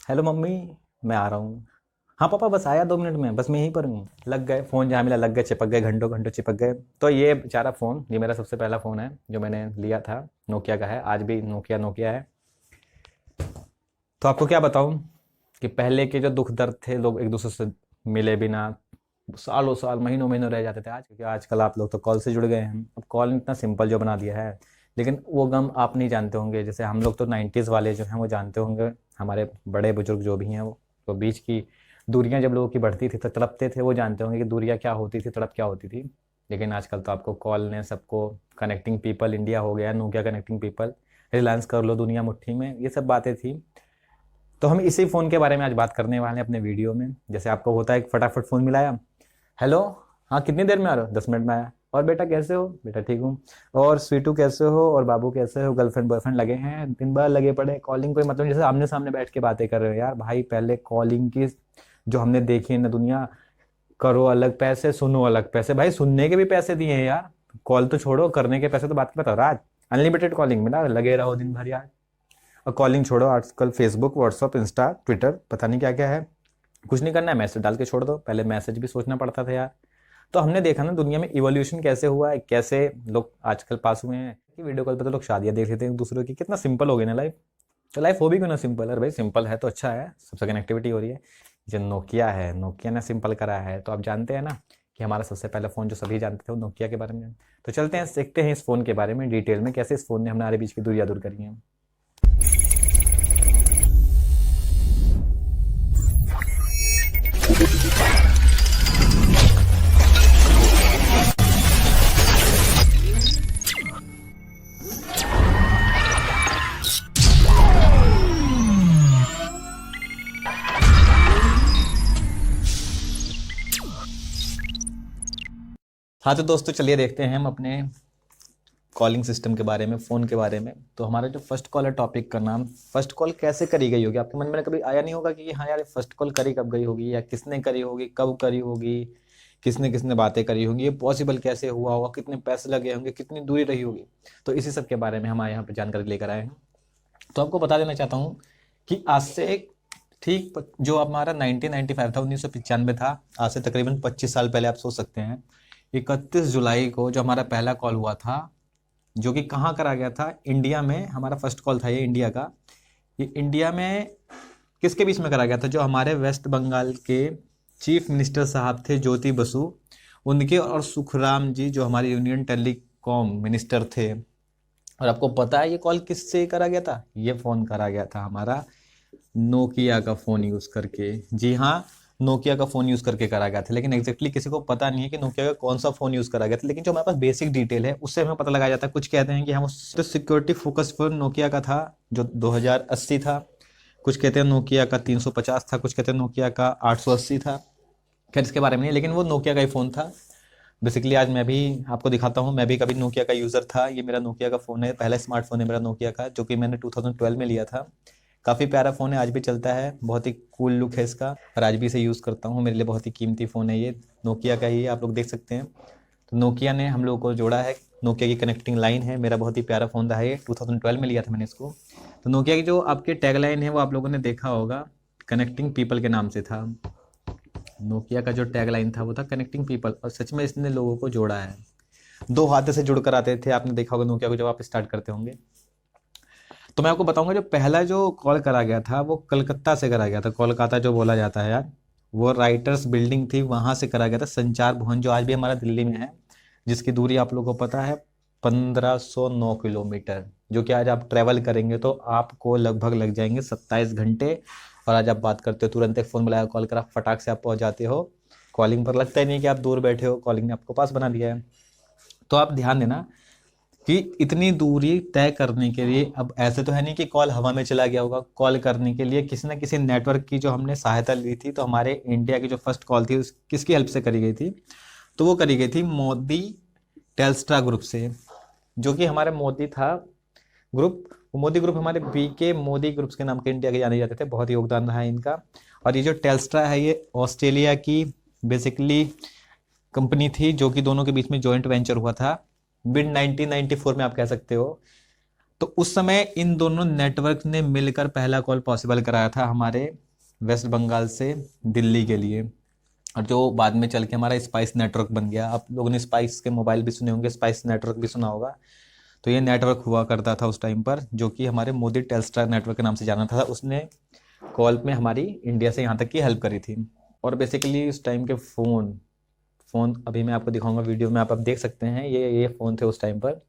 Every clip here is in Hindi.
हेलो मम्मी, मैं आ रहा हूँ। हाँ पापा, बस आया 2 मिनट में, बस मैं यहीं पर हूँ। लग गए फ़ोन, जहाँ मिला लग गए, चिपक गए, घंटों घंटों चिपक गए। तो ये बेचारा फ़ोन, ये मेरा सबसे पहला फ़ोन है जो मैंने लिया था। नोकिया का है, आज भी नोकिया नोकिया है। तो आपको क्या बताऊँ कि पहले के जो दुख दर्द थे, लोग एक दूसरे से मिले बिना सालों साल, महीनों महीनों रह जाते थे। आज क्योंकि आजकल आप लोग तो कॉल से जुड़ गए हैं, अब कॉल इतना सिंपल जो बना दिया है। लेकिन वो गम आप नहीं जानते होंगे, जैसे हम लोग तो 90s वाले जो हैं वो जानते होंगे। हमारे बड़े बुजुर्ग जो भी हैं वो तो बीच की दूरियां जब लोगों की बढ़ती थी तो तड़पते थे, वो जानते होंगे कि दूरियां क्या होती थी, तड़प क्या होती थी। लेकिन आजकल तो आपको कॉल ने सबको कनेक्टिंग पीपल इंडिया हो गया, नोकिया कनेक्टिंग पीपल, रिलायंस कर लो दुनिया मुट्ठी में, ये सब बातें थी। तो हम इसी फ़ोन के बारे में आज बात करने वाले हैं अपने वीडियो में। जैसे आपको होता है कि फटाफट फ़ोन मिलाया, हेलो, हाँ कितनी देर में आ रहे हो, 10 मिनट में आया। और बेटा कैसे हो, बेटा ठीक हूँ। और स्वीटू कैसे हो, और बाबू कैसे हो। गर्लफ्रेंड बॉयफ्रेंड लगे हैं, दिन भर लगे पड़े कॉलिंग, कोई मतलब नहीं, जैसे आमने सामने बैठ के बातें कर रहे हो। यार भाई, पहले कॉलिंग की जो हमने देखी है ना दुनिया, करो अलग पैसे, सुनो अलग पैसे। भाई सुनने के भी पैसे दिए हैं यार, कॉल तो छोड़ो, करने के पैसे तो बात की बता रहा। आज अनलिमिटेड कॉलिंग मिला, लगे रहो दिन भर यार। और कॉलिंग छोड़ो, आजकल फेसबुक व्हाट्सअप इंस्टा ट्विटर पता नहीं क्या क्या है, कुछ नहीं करना है, मैसेज डाल के छोड़ दो। पहले मैसेज भी सोचना पड़ता था यार। तो हमने देखा ना दुनिया में इवोल्यूशन कैसे हुआ है, कैसे लोग आजकल पास हुए हैं कि वीडियो कॉल पे तो लोग शादियां देख लेते हैं एक दूसरे की। कितना सिंपल हो गई ना लाइफ। तो लाइफ हो भी क्यों ना सिंपल, अरे भाई सिंपल है तो अच्छा है, सबसे कनेक्टिविटी हो रही है। जो नोकिया है, नोकिया ने सिंपल करा है। तो आप जानते हैं ना कि हमारा सबसे पहला फ़ोन जो सभी जानते थे वो नोकिया के बारे में। तो चलते हैं, सीखते हैं इस फ़ोन के बारे में डिटेल में, कैसे इस फ़ोन ने हमारे बीच की दूरियां दूर करी हैं। हाँ तो दोस्तों चलिए देखते हैं हम अपने कॉलिंग सिस्टम के बारे में, फ़ोन के बारे में। तो हमारा जो फर्स्ट कॉल है, टॉपिक का नाम फर्स्ट कॉल कैसे करी गई होगी। आपके मन में कभी आया नहीं होगा कि हाँ यार फर्स्ट कॉल करी कब गई होगी, या किसने करी होगी, कब करी होगी, किसने किसने बातें करी होंगी, ये पॉसिबल कैसे हुआ होगा, कितने पैसे लगे होंगे, कितनी दूरी रही होगी। तो इसी सब के बारे में हम यहाँ पर जानकारी लेकर आए हैं। तो आपको बता देना चाहता हूँ कि आज से ठीक जो हमारा 1995 था, 1995 था, आज से तकरीबन 25 साल पहले आप सोच सकते हैं, 31 जुलाई को जो हमारा पहला कॉल हुआ था, जो कि कहाँ करा गया था, इंडिया में। हमारा फर्स्ट कॉल था ये इंडिया का। ये इंडिया में किसके बीच में करा गया था, जो हमारे वेस्ट बंगाल के चीफ मिनिस्टर साहब थे ज्योति बसु, उनके, और सुखराम जी जो हमारे यूनियन टेलीकॉम मिनिस्टर थे। और आपको पता है ये कॉल किससे करा गया था, ये फ़ोन करा गया था हमारा नोकिया का फ़ोन यूज़ करके। जी हाँ, नोकिया का फ़ोन यूज़ करके करा गया था। लेकिन एग्जैक्टली किसी को पता नहीं है कि नोकिया का कौन सा फ़ोन यूज़ करा गया था, लेकिन जो हमारे पास बेसिक डिटेल है उससे हमें पता लगाया जाता है। कुछ कहते हैं कि हम तो सिक्योरिटी फोकस फ़ोन नोकिया का था जो 2080 था, कुछ कहते हैं नोकिया का 350 था, कुछ कहते हैं नोकिया का 880 था। खैर इसके बारे में नहीं, लेकिन वो नोकिया का ही फ़ोन था। बेसिकली आज मैं भी आपको दिखाता हूँ, मैं भी कभी नोकिया का यूज़र था। ये मेरा नोकिया का फ़ोन है, पहला स्मार्टफोन है मेरा नोकिया का, जो कि मैंने 2012 में लिया था। काफ़ी प्यारा फ़ोन है, आज भी चलता है, बहुत ही कूल लुक है इसका, और आज भी इसे यूज़ करता हूँ। मेरे लिए बहुत ही कीमती फ़ोन है ये, नोकिया का ही है, आप लोग देख सकते हैं। तो नोकिया ने हम लोगों को जोड़ा है, नोकिया की कनेक्टिंग लाइन है। मेरा बहुत ही प्यारा फ़ोन रहा है ये, 2012 में लिया था मैंने इसको। तो नोकिया की जो आपके टैग लाइन है वो आप लोगों ने देखा होगा, कनेक्टिंग पीपल के नाम से था। नोकिया का जो टैग लाइन था वो था कनेक्टिंग पीपल, और सच में इसने लोगों को जोड़ा है। दो हाथ से जुड़कर आते थे, आपने देखा होगा नोकिया को जब आप स्टार्ट करते होंगे। तो मैं आपको बताऊंगा, जो पहला जो कॉल करा गया था वो कलकत्ता से करा गया था। कोलकाता जो बोला जाता है यार, वो राइटर्स बिल्डिंग थी, वहां से करा गया था। संचार भवन जो आज भी हमारा दिल्ली में है, जिसकी दूरी आप लोगों को पता है 1509 किलोमीटर, जो कि आज आप ट्रैवल करेंगे तो आपको लगभग लग जाएंगे 27 घंटे। और आज आप बात करते हो, तुरंत एक फ़ोन मिलाया, कॉल करा, फटाक से आप पहुंच जाते हो। कॉलिंग पर लगता ही नहीं कि आप दूर बैठे हो, कॉलिंग ने आपको पास बना दिया है। तो आप ध्यान देना कि इतनी दूरी तय करने के लिए, अब ऐसे तो है नहीं कि कॉल हवा में चला गया होगा, कॉल करने के लिए किसी ना किसी नेटवर्क की जो हमने सहायता ली थी। तो हमारे इंडिया की जो फर्स्ट कॉल थी उस किसकी हेल्प से करी गई थी, तो वो करी गई थी मोदी टेल्स्ट्रा ग्रुप से, जो कि हमारे मोदी था ग्रुप। वो मोदी ग्रुप हमारे बीके मोदी ग्रुप्स के नाम के इंडिया के जाने जाते थे, बहुत योगदान रहा है इनका। और ये जो टेल्स्ट्रा है ये ऑस्ट्रेलिया की बेसिकली कंपनी थी, जो कि दोनों के बीच में जॉइंट वेंचर हुआ था मिड 1994 में, आप कह सकते हो। तो उस समय इन दोनों नेटवर्क ने मिलकर पहला कॉल पॉसिबल कराया था हमारे वेस्ट बंगाल से दिल्ली के लिए, और जो बाद में चल के हमारा स्पाइस नेटवर्क बन गया। आप लोगों ने स्पाइस के मोबाइल भी सुने होंगे, स्पाइस नेटवर्क भी सुना होगा। तो ये नेटवर्क हुआ करता था उस टाइम पर, जो कि हमारे मोदी टेलस्ट्रा नेटवर्क के नाम से जाना था। उसने कॉल में हमारी इंडिया से यहाँ तक की हेल्प करी थी। और बेसिकली उस टाइम के फ़ोन अभी मैं आपको दिखाऊंगा वीडियो में, आप देख सकते हैं। ये फ़ोन थे उस टाइम पर।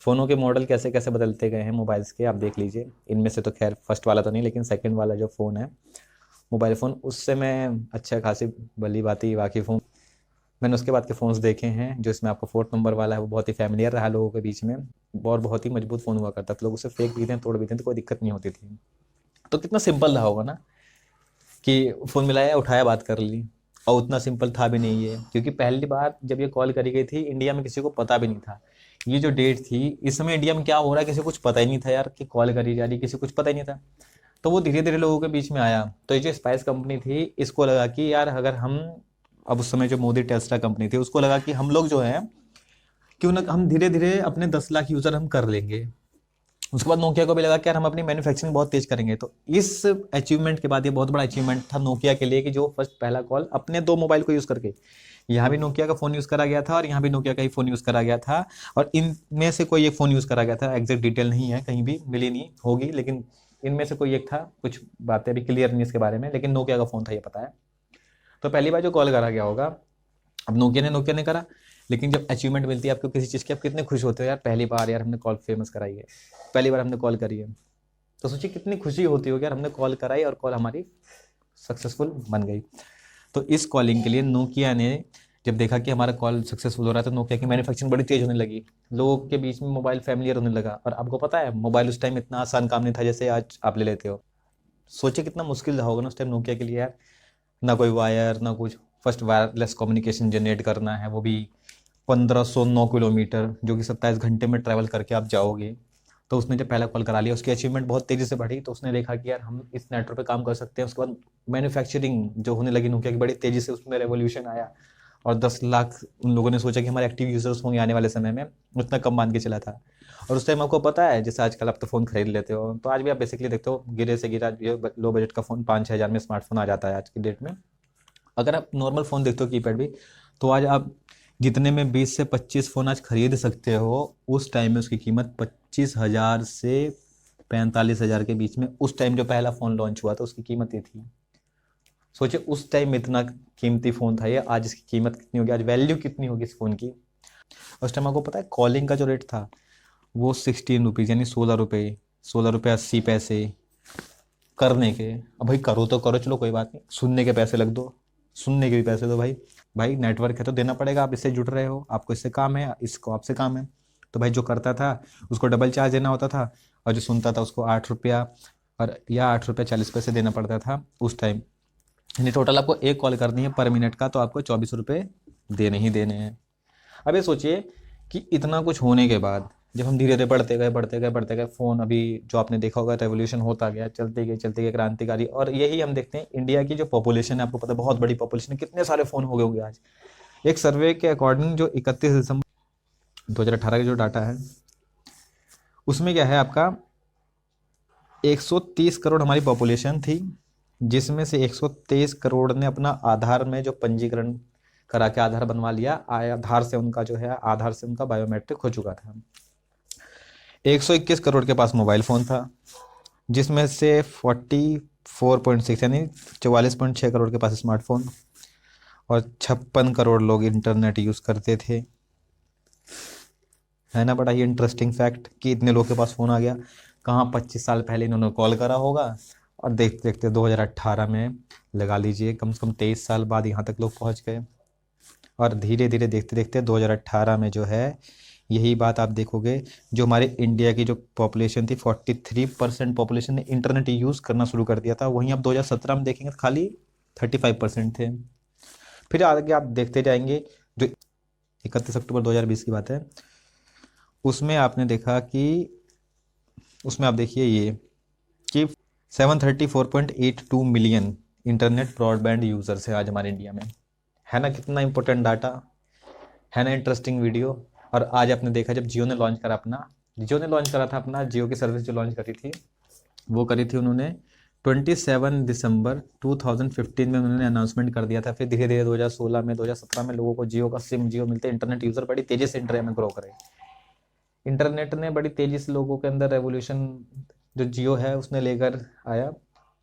फ़ोनों के मॉडल कैसे कैसे बदलते गए हैं मोबाइल्स के, आप देख लीजिए। इनमें से तो खैर फर्स्ट वाला तो नहीं, लेकिन सेकंड वाला जो फ़ोन है मोबाइल फ़ोन, उससे मैं अच्छा खासी भली बाती वाकिफ़ हूँ। मैंने उसके बाद के फ़ोन्स देखे हैं। जो इसमें आपको 4 नंबर वाला है वो बहुत ही फैमिलियर रहा लोगों के बीच में, और बहुत ही मजबूत फ़ोन हुआ करता था। लोग उसे फेंक भी दें, तोड़ भी दें, तो कोई दिक्कत नहीं होती थी। तो कितना सिंपल रहा होगा ना, कि फ़ोन मिलाया, उठाया, बात कर ली। और उतना सिंपल था भी नहीं ये, क्योंकि पहली बार जब ये कॉल करी गई थी इंडिया में किसी को पता भी नहीं था। ये जो डेट थी, इस समय इंडिया में क्या हो रहा है किसी को कुछ पता ही नहीं था यार, कि कॉल करी जा रही, किसी को कुछ पता ही नहीं था। तो वो धीरे धीरे लोगों के बीच में आया। तो ये जो स्पाइस कंपनी थी, इसको लगा कि यार अगर हम, अब उस समय जो मोदी टेस्ला कंपनी थी, उसको लगा कि हम लोग जो है क्यों ना हम धीरे धीरे अपने 10 लाख यूज़र हम कर लेंगे। उसके बाद नोकिया को भी लगा कि यार हम अपनी मैन्युफैक्चरिंग बहुत तेज करेंगे। तो इस अचीवमेंट के बाद, ये बहुत बड़ा अचीवमेंट था नोकिया के लिए, कि जो फर्स्ट पहला कॉल अपने 2 मोबाइल को यूज़ करके, यहाँ भी नोकिया का फ़ोन यूज़ करा गया था और यहाँ भी नोकिया का ही फ़ोन यूज़ करा गया था। और इनमें से कोई एक फ़ोन यूज़ करा गया था, एग्जैक्ट डिटेल नहीं है, कहीं भी मिली नहीं होगी, लेकिन इनमें से कोई एक था। कुछ बातें अभी क्लियर नहीं इसके बारे में, लेकिन नोकिया का फ़ोन था, ये पता है। तो पहली बार जो कॉल करा गया होगा, अब नोकिया ने करा। लेकिन जब अचीवमेंट मिलती है आपको किसी चीज़ की, आप कितने खुश होते हो यार, पहली बार यार हमने कॉल फेमस कराई है, पहली बार हमने कॉल करी है। तो सोचिए कितनी खुशी होती होगी यार, हमने कॉल कराई और कॉल हमारी सक्सेसफुल बन गई। तो इस कॉलिंग के लिए नोकिया ने जब देखा कि हमारा कॉल सक्सेसफुल हो रहा है, तो नोकिया की मैन्युफैक्चरिंग बड़ी तेज होने लगी। लोगों के बीच में मोबाइल फैमिलियर होने लगा। और आपको पता है मोबाइल उस टाइम इतना आसान काम नहीं था जैसे आज आप ले लेते हो। सोचिए कितना मुश्किल रहा होगा ना उस टाइम नोकिया के लिए यार, ना कोई वायर ना कुछ। फर्स्ट वायरलेस कम्युनिकेशन जनरेट करना है, वो भी 1509 किलोमीटर, जो कि 27 घंटे में ट्रैवल करके आप जाओगे। तो उसने जब पहला कॉल करा लिया, उसकी अचीवमेंट बहुत तेज़ी से बढ़ी। तो उसने देखा कि यार हम इस नेटवर्क पे काम कर सकते हैं। उसके बाद मैन्युफैक्चरिंग जो होने लगी नोकिया की, बड़ी तेज़ी से उसमें रेवोल्यूशन आया। और 10 लाख उन लोगों ने सोचा कि हमारे एक्टिव यूजर्स होंगे आने वाले समय में, उतना कम मान के चला था। और उस टाइम आपको पता है, जैसे आजकल आप तो फ़ोन खरीद लेते हो, तो आज भी आप बेसिकली देखते हो गिरे से गिरा लो बजट का फ़ोन 5-6 हज़ार में स्मार्टफोन आ जाता है आज की डेट में। अगर आप नॉर्मल फ़ोन देखते हो कीपैड भी, तो आज आप जितने में 20 से 25 फ़ोन आज खरीद सकते हो, उस टाइम में उसकी कीमत 25,000 से 45,000 के बीच में, उस टाइम जो पहला फ़ोन लॉन्च हुआ था उसकी कीमत ये थी। सोचिए उस टाइम में इतना कीमती फ़ोन था ये, आज इसकी कीमत कितनी होगी, आज वैल्यू कितनी होगी इस फ़ोन की। उस टाइम आपको पता है कॉलिंग का जो रेट था वो 16 रुपीज़, यानी 16 रुपये, 16 रुपये 80 पैसे करने के। अब भाई करो तो करो, चलो कोई बात नहीं, सुनने के पैसे लग दो, सुनने के भी पैसे दो भाई। भाई नेटवर्क है तो देना पड़ेगा, आप इससे जुड़ रहे हो, आपको इससे काम है, इसको आपसे काम है। तो भाई जो करता था उसको डबल चार्ज देना होता था, और जो सुनता था उसको 8 रुपया और या 8 रुपये 40 पैसे देना पड़ता था उस टाइम। यानी टोटल आपको एक कॉल करनी है पर मिनट का, तो आपको 24 रुपये देने ही देने हैं। अब ये सोचिए कि इतना कुछ होने के बाद, जब हम धीरे धीरे बढ़ते गए फ़ोन, अभी जो आपने देखा होगा रेवोल्यूशन होता गया, चलते गए क्रांतिकारी। और यही हम देखते हैं इंडिया की जो पॉपुलेशन है, आपको पता है बहुत बड़ी पॉपुलेशन है, कितने सारे फ़ोन हो गए होंगे आज। एक सर्वे के अकॉर्डिंग जो 31 दिसंबर 2018 का जो डाटा है, उसमें क्या है आपका 130 करोड़ हमारी पॉपुलेशन थी, जिसमें से 123 करोड़ ने अपना आधार में जो पंजीकरण करा के आधार बनवा लिया, आधार से उनका जो है, आधार से उनका बायोमेट्रिक हो चुका था। 121 करोड़ के पास मोबाइल फ़ोन था, जिसमें से 44.6 यानी 44.6 करोड़ के पास स्मार्टफोन, और 56 करोड़ लोग इंटरनेट यूज़ करते थे। है ना बड़ा ही इंटरेस्टिंग फैक्ट कि इतने लोग के पास फ़ोन आ गया। कहाँ 25 साल पहले इन्होंने कॉल करा होगा, और देखते देखते 2018 में, लगा लीजिए कम से कम 23 साल बाद यहाँ तक लोग पहुँच गए। और धीरे धीरे देखते देखते 2018 में जो है, यही बात आप देखोगे, जो हमारे इंडिया की जो पॉपुलेशन थी 43% पॉपुलेशन ने इंटरनेट यूज़ करना शुरू कर दिया था। वहीं आप 2017 में देखेंगे तो खाली 35% थे। फिर आगे आप देखते जाएंगे, जो 31 अक्टूबर 2020 की बात है, उसमें आपने देखा कि, उसमें आप देखिए ये कि 734.82 मिलियन इंटरनेट ब्रॉडबैंड यूज़र्स है आज हमारे इंडिया में। है ना कितना इंपॉर्टेंट डाटा, है ना इंटरेस्टिंग वीडियो। और आज आपने देखा जब जियो ने लॉन्च करा अपना जियो ने लॉन्च करा था अपना, जियो की सर्विस जो लॉन्च करी थी वो करी थी उन्होंने 27 दिसंबर 2015 में उन्होंने अनाउंसमेंट कर दिया था। फिर धीरे धीरे 2016 में 2017 में लोगों को जियो का सिम जियो मिलते, इंटरनेट यूज़र बड़ी तेज़ी से इंडिया में ग्रो करे। इंटरनेट ने बड़ी तेज़ी से लोगों के अंदर रेवोल्यूशन जो जियो है उसने लेकर आया।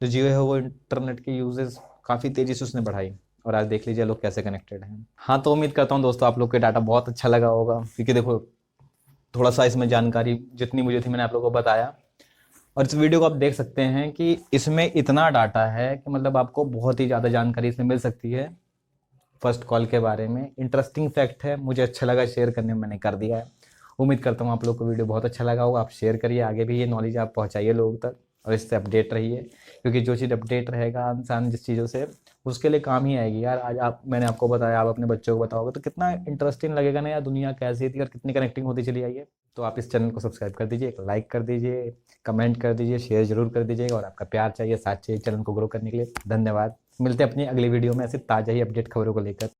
जो जियो है वो इंटरनेट की यूजेस काफ़ी तेज़ी से उसने बढ़ाई, और आज देख लीजिए लोग कैसे कनेक्टेड हैं। हाँ, तो उम्मीद करता हूँ दोस्तों आप लोग को डाटा बहुत अच्छा लगा होगा, क्योंकि देखो थोड़ा सा इसमें जानकारी जितनी मुझे थी मैंने आप लोगों को बताया। और इस वीडियो को आप देख सकते हैं कि इसमें इतना डाटा है कि मतलब आपको बहुत ही ज़्यादा जानकारी इसमें मिल सकती है फर्स्ट कॉल के बारे में। इंटरेस्टिंग फैक्ट है, मुझे अच्छा लगा शेयर करने में, मैंने कर दिया है। उम्मीद करता हूँ आप लोग को वीडियो बहुत अच्छा लगा होगा। आप शेयर करिए, आगे भी ये नॉलेज आप पहुँचाइए लोगों तक, और इससे अपडेट रहिए, क्योंकि जो चीज़ अपडेट रहेगा इंसान जिस चीज़ों से, उसके लिए काम ही आएगी यार। आज आप मैंने आपको बताया, आप अपने बच्चों को बताओगे तो कितना इंटरेस्टिंग लगेगा ना यार, दुनिया कैसी थी और कितनी कनेक्टिंग होती चली आई है। तो आप इस चैनल को सब्सक्राइब कर दीजिए, एक लाइक कर दीजिए, कमेंट कर दीजिए, शेयर जरूर कर दीजिएगा, और आपका प्यार चाहिए, साथ चाहिए चैनल को ग्रो करने के लिए। धन्यवाद। मिलते हैं अपनी अगली वीडियो में ऐसे ताज़ा ही अपडेट खबरों को लेकर।